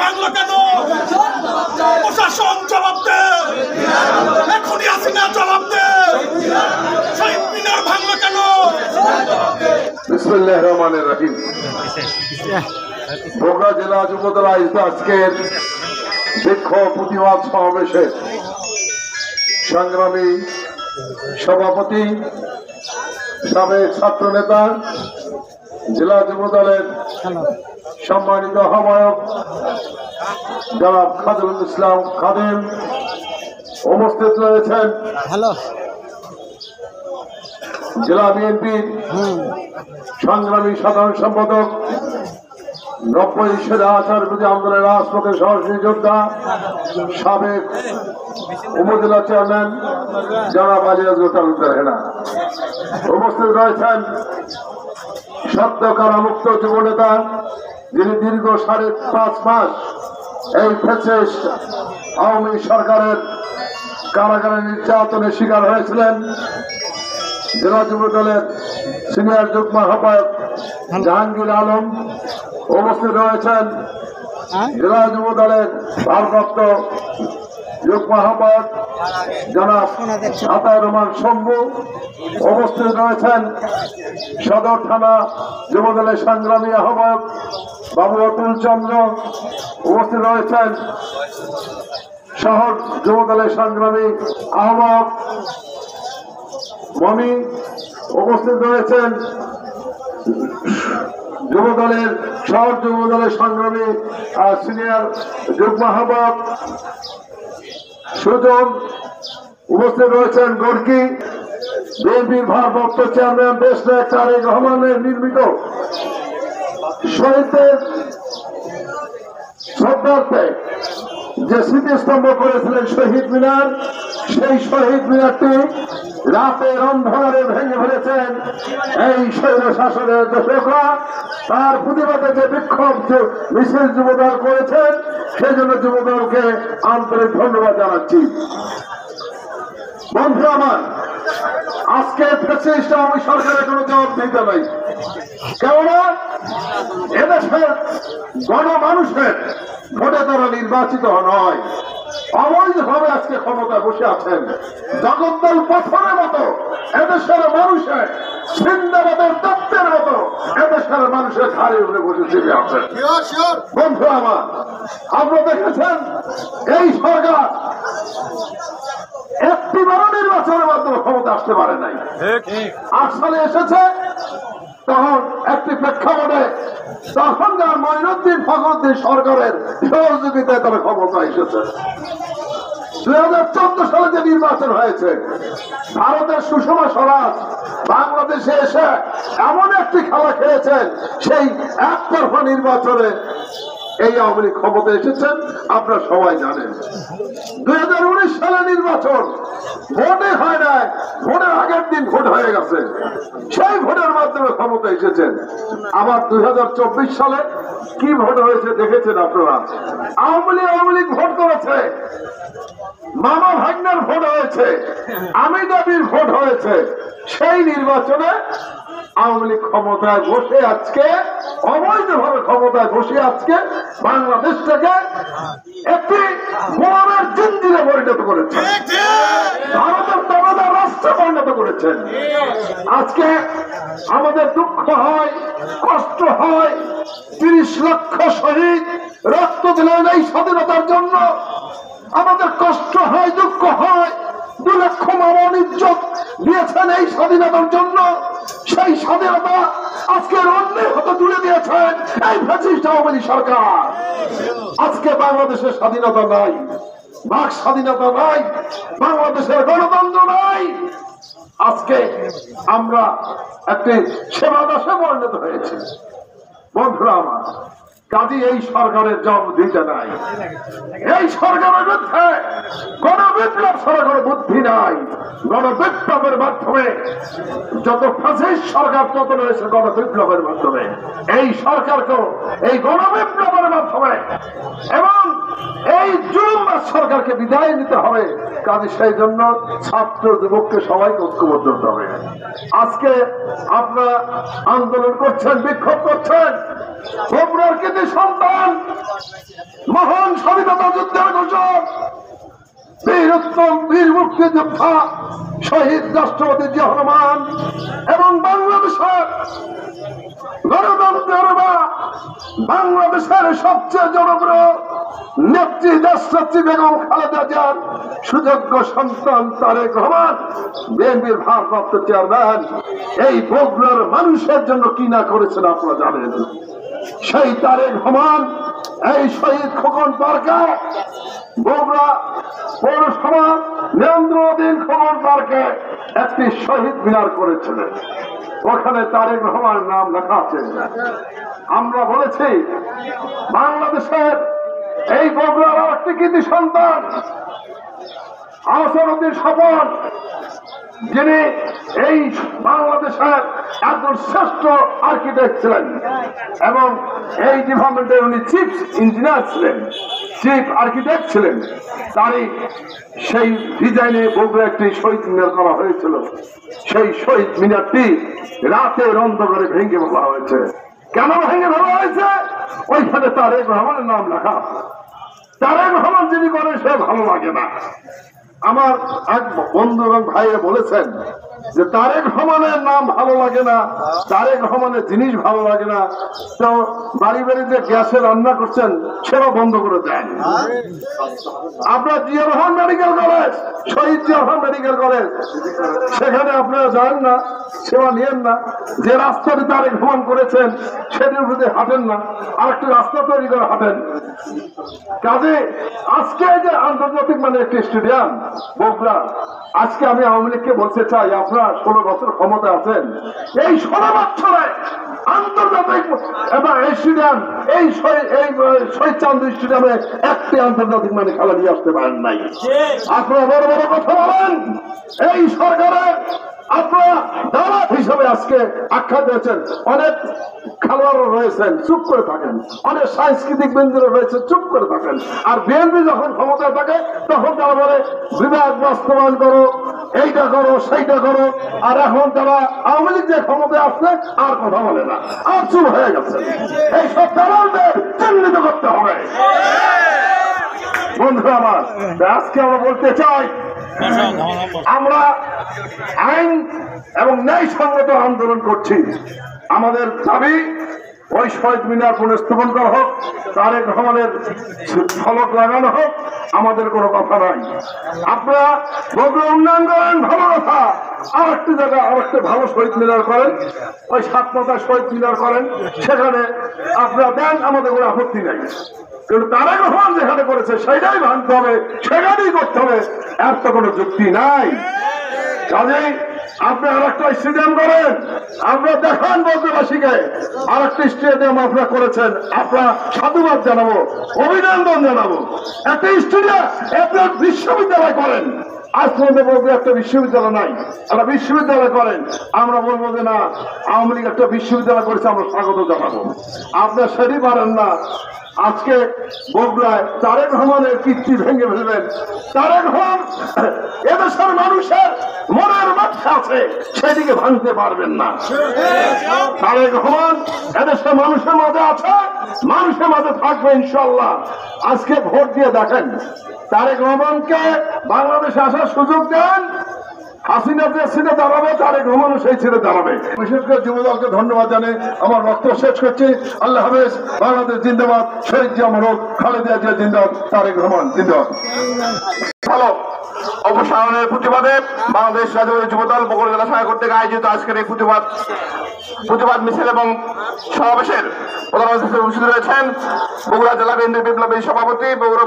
ভাঙলো কেন? প্রশাসন জবাব দে, এখনই হাসিনা জবাব দে। শহীদ মিনার ভাঙলো কেন? বিসমিল্লাহির রহমানির রহিম। বগুড়া জেলা যুবদল আয়োজিত আজকের বিক্ষোভ প্রতিবাদ সমাবেশে সংগ্রামী সভাপতি, সাবেক ছাত্র নেতা, জেলা যুবদলের সম্মানিত আহ্বায়ক জনাব খাদিমুল ইসলাম খাদিম উপস্থিত রয়েছেন। জেলা বিএনপির সংগ্রামী সাধারণ সম্পাদক, 90 সেরা আচার প্রতি আন্দোলনের রাজপথের সরাসরি যোদ্ধা, সাবেক উপজেলা চেয়ারম্যান জনাব আলিয়াজুল তালুকদার হেনা উপস্থিত রয়েছেন। সদ্য কারামুক্ত যুব নেতা, যিনি দীর্ঘ 5.5 মাস এই ফ্যাসিস্ট আওয়ামী সরকারের কারাগারে নির্যাতনের শিকার হয়েছিলেন। জেলা যুব দলের সিনিয়র যুগ্ম আহ্বায়ক জাহাঙ্গীর আলম উপস্থিত রয়েছেন। জেলা যুব দলের ভারপ্রাপ্ত যুগ্ম আহ্বায়ক জনাব আতাউর রহমান শম্ভু উপস্থিত রয়েছেন। সদর থানা যুব দলের সংগ্রামী আহ্বায়ক বাবু অতুল চন্দ্র উপস্থিত রয়েছেন। শহর যুব দলের সংগ্রামী আহ্বায়ক মমি উপস্থিত রয়েছেন। যুবদলের শহর যুব দলের সংগ্রামী সিনিয়র যুগ্ম আহ্বায়ক সুজন উপস্থিত রয়েছেন। গর্কি বিএনপির ভারপ্রাপ্ত চেয়ারম্যান দেশ নায়ক তারেক রহমানের নির্মিত শহীদদের শ্রদ্ধার্থে যে স্মৃতিস্তম্ভ করেছিলেন শহীদ মিনার, সেই শহীদ মিনারটি রাতের অন্ধকারে ভেঙে ফেলেছেন এই স্বৈর শাসনের দোষকরা। তার প্রতিবাদে যে বিক্ষোভ মিছিল যুবদল করেছেন, সেই জন্য যুবদলকে আন্তরিক ধন্যবাদ জানাচ্ছি। বন্ধু আমার, আজকে ফ্যাসিস্ট আওয়ামী সরকারের কোনো জবাব দিতে নাই। কেননা এদেশের গণমানুষের ভোটে তারা নির্বাচিত নয়, অবৈধভাবে আজকে ক্ষমতায় বসে আছেন। জগদ্দল পাথরের মতো এদেশের মানুষের সিন্দাবাদের তত্ত্বের মতো এদেশের মানুষের ঘাড়ে উঠে বসে চেপে আছেন। বন্ধু আমার, আপনারা দেখেছেন এই সরকার একটি বড় নির্বাচনের মাধ্যমে ক্ষমতা আসতে পারে নাই। 8 সালে এসেছে, তখন একটি প্রেক্ষাপটে তখনকার মঈনুদ্দিন ফখরুদ্দিন সরকারের সহযোগিতায় তারা ক্ষমতা এসেছে। 2014 সালে যে নির্বাচন হয়েছে, ভারতের সুষমা স্বরাজ বাংলাদেশে এসে এমন একটি খেলা খেলেছেন, সেই একতরফা নির্বাচনে এই আওয়ামী লীগ ক্ষমতা এসেছেন, আপনারা সবাই জানেন। 2019 সালে নির্বাচন ভোটে হয় নাই, ভোটের আগের দিন ভোট হয়ে গেছে, সেই ভোটের মাধ্যমে ক্ষমতা এসেছেন। আবার 2024 সালে কি ভোট হয়েছে দেখেছেন আপনারা। আওয়ামী লীগ ভোট করেছে, মামা ভাগ্নের ভোট হয়েছে, আমি দাবির ভোট হয়েছে। সেই নির্বাচনে আওয়ামী লীগ ক্ষমতায় বসে আজকে অবৈধভাবে ক্ষমতায় বসে আজকে বাংলাদেশটাকে একটি গোলামের জিঞ্জিরে পরিণত করেছে, ভারতের দাবাদার রাষ্ট্রে পরিণত করেছেন। আজকে আমাদের দুঃখ হয়, কষ্ট হয়, 30 লক্ষ শহীদ রক্ত দিলেন এই স্বাধীনতার জন্য। আমাদের কষ্ট হয়, দুঃখ হয়, 2 লক্ষ মানব ইজ্জত দিয়েছেন এই স্বাধীনতার জন্য। সেই স্বাধীনতা আজকের অন্যের হাতে তুলে দিয়েছেন এই ফ্যাসিস্ট আওয়ামী লীগ সরকার। আজকে বাংলাদেশের স্বাধীনতা নাই, বাক স্বাধীনতা নাই, বাংলাদেশের গণতন্ত্র নাই। আজকে আমরা একটি সেবা দাসে পরিণত হয়েছি। বন্ধুরা আমার, কাজী এই সরকারের জবাব দিতে নাই। এই সরকারের বিরুদ্ধে গণবিপ্লব ছাড়া কোনো বুদ্ধি নাই। গণবিপ্লবের মাধ্যমে যত ফ্যাসিস্ট সরকার পতন হয়েছে গণবিপ্লবের মাধ্যমে, এই সরকারকেও এই গণবিপ্লবের মাধ্যমে এবং এই জুলুমবাজ সরকারকে বিদায় নিতে হবে। কাজে সেই জন্য ছাত্র যুবককে সবাইকে ঐক্যবদ্ধ হতে হবে। আজকে আপনারা আন্দোলন করছেন, বিক্ষোভ করছেন, বগুড়ার কৃতি সন্তান স্বাধীনতা যুদ্ধের ঘোষক, বীর উত্তম বীর মুক্তিযোদ্ধা শহীদ রাষ্ট্রপতি জিয়া রহমান এবং বাংলাদেশের গণতন্ত্রের বা বাংলাদেশের সবচেয়ে জনপ্রিয় নেত্রী দেশনেত্রী বেগম খালেদা জিয়ার সুযোগ্য সন্তান তারেক রহমান, বিএনপির ভারপ্রাপ্ত চেয়ারম্যান, এই বগুড়ার মানুষের জন্য কি না করেছেন আপনারা জানেন। সেই তারেক রহমান এই শহীদ খোকন পার্কে, বগুড়া পৌরসভা নিয়ন্ত্রণাধীন খোকন পার্কে একটি শহীদ মিনার করেছিলেন। ওখানে তারেক রহমানের নাম লেখা আছে। আমরা বলেছি বাংলাদেশের এই বগুড়ার একটি কৃতি সন্তান আহসান স্বপন, যিনি এই বাংলাদেশের একজন শ্রেষ্ঠ আর্কিটেক্ট ছিলেন এবং এই ডিপার্টমেন্টের উনি চিফ ইঞ্জিনিয়ার ছিলেন, চিফ আর্কিটেক্ট ছিলেন। তারই সেই ডিজাইনে বগুড়া একটি শহীদ মিনার করা হয়েছিল। সেই শহীদ মিনারটি রাতের অন্ধকারে ভেঙে ফেলা হয়েছে। কেন ভেঙে ফেলা হয়েছে? ওইখানে তারেক রহমানের নাম লেখা। তারেক রহমান যিনি করেন সে ভালো লাগে না। আমার এক বন্ধু এবং ভাইয়ে বলেছেন যে তারেক রহমানের নাম ভালো লাগে না, তারেক রহমানের জিনিস ভালো লাগে না, তো বাড়ি বাড়ি যে গ্যাসে রান্না করছেন সেটা বন্ধ করে দেন। আপনার জিয়া রহমান মেডিকেল কলেজ, শহীদ জিয়া রহমান মেডিকেল কলেজ, সেখানে আপনারা যান না, সেবা নিয়েন না। যে রাস্তাটি তারেক রহমান করেছেন সেটির প্রতি হাঁটেন না, আর একটি রাস্তা তৈরি করে হাঁটেন। কাজে আজকে যে আন্তর্জাতিক মানে একটি স্টেডিয়াম বগুড়া, আজকে আমি আওয়ামী লীগকে বলতে চাই, আপনারা 16 বছর ক্ষমতা আছেন, এই 16 বছরে আন্তর্জাতিক এবং এই স্টেডিয়াম, এই শহীদ চাঁদ স্টেডিয়ামে একটি আন্তর্জাতিক মানে খেলা নিয়ে আসতে পারেন নাই। আপনারা বড় বড় কথা বলেন, এই সরকারের আপনারা দালাল হিসেবে আজকে আখ্যা দিয়েছেন। অনেক খেলোয়াড়ও রয়েছেন, চুপ করে থাকেন। অনেক সাংস্কৃতিক বৃন্দরা রয়েছে, চুপ করে থাকেন। আর বিএনপি যখন ক্ষমতায় থাকে তখন তারা বলে বিভাগ বাস্তবায়ন করো, এইটা করো, সেইটা করো। আর এখন তারা আওয়ামী লীগ যে ক্ষমতায় আসছে আর কথা বলে না, আর চুপ হয়ে গেছে। এইসব দালালদের চিহ্নিত করতে হবে। বন্ধুরা আমার, আজকে আমরা বলতে চাই, আমরা আইন এবং ন্যায়সঙ্গত আন্দোলন করছি। আমাদের দাবি ওই শহীদ মিনার পুনঃস্থাপন করা হোক, তারেক রহমানের ফলক লাগানো হোক, আমাদের কোনো কথা নাই। আপনারা বগুড়া উন্নয়ন করেন, ভালো কথা। আর একটি জায়গায় আর একটা ভালো শহীদ মিনার করেন, ওই 7 মাথায় শহীদ মিনার করেন, সেখানে আপনারা দেন, আমাদের কোনো আপত্তি নাই। কিন্তু তারেক রহমান যেখানে করেছে সেটাই ভাঙতে হবে, সেখানেই করতে হবে, এর তো কোনো যুক্তি নাই। কাজেই আপনি আর একটা স্টেডিয়াম করেন, আপনারা দেখান বগুড়াবাসীকে আর একটা স্টেডিয়াম আপনারা করেছেন, আপনারা সাধুবাদ জানাবো, অভিনন্দন জানাবো। একটা স্টেডিয়াম, আপনার বিশ্ববিদ্যালয় করেন। আজ পর্যন্ত বলতে একটা বিশ্ববিদ্যালয় নাই, একটা বিশ্ববিদ্যালয় করেন। আমরা বলবো যে না, আওয়ামী লীগ একটা বিশ্ববিদ্যালয় করেছে, আমরা স্বাগত জানাবো। আপনার সেটি পারেন না। আজকে বগুড়ায় তারেক রহমানের কীর্তি ভেঙে ফেলবেন। তারেক রহমান এদেশের মানুষের মনের মধ্যে আছে, সেদিকে ভাঙতে পারবেন না। তারেক রহমান এদেশের মানুষের মাঝে আছে, মানুষের মাঝে থাকবে ইনশাল্লাহ। আজকে ভোট দিয়ে দেখেন, তারেক রহমানকে বাংলাদেশে আসার সুযোগ দেন। হাসিনা যে ছিটে দাঁড়াবে, তারেক রহমানও সেই ছিটে দাঁড়াবে। বিশেষ করে যুবদলকে ধন্যবাদ জানিয়ে আমার বক্তব্য শেষ করছি। আল্লাহ হাফেজ। বাংলাদেশ জিন্দাবাদ, শহীদ জিয়া মরক, খালেদা জিয়া জিন্দাবাদ, তারেক রহমান জিন্দাবাদ। ভালো অপসারণের প্রতিবাদে বাংলাদেশ জাতীয় যুবদল বগুড়া জেলা শাখা কর্তৃক আয়োজিত আজকের এই প্রতিবাদ মিছিল এবং সমাবেশের প্রধান অতিথি উপস্থিত রয়েছেন বগুড়া জেলা বিএনপি বিপ্লবী সভাপতি, বগুড়া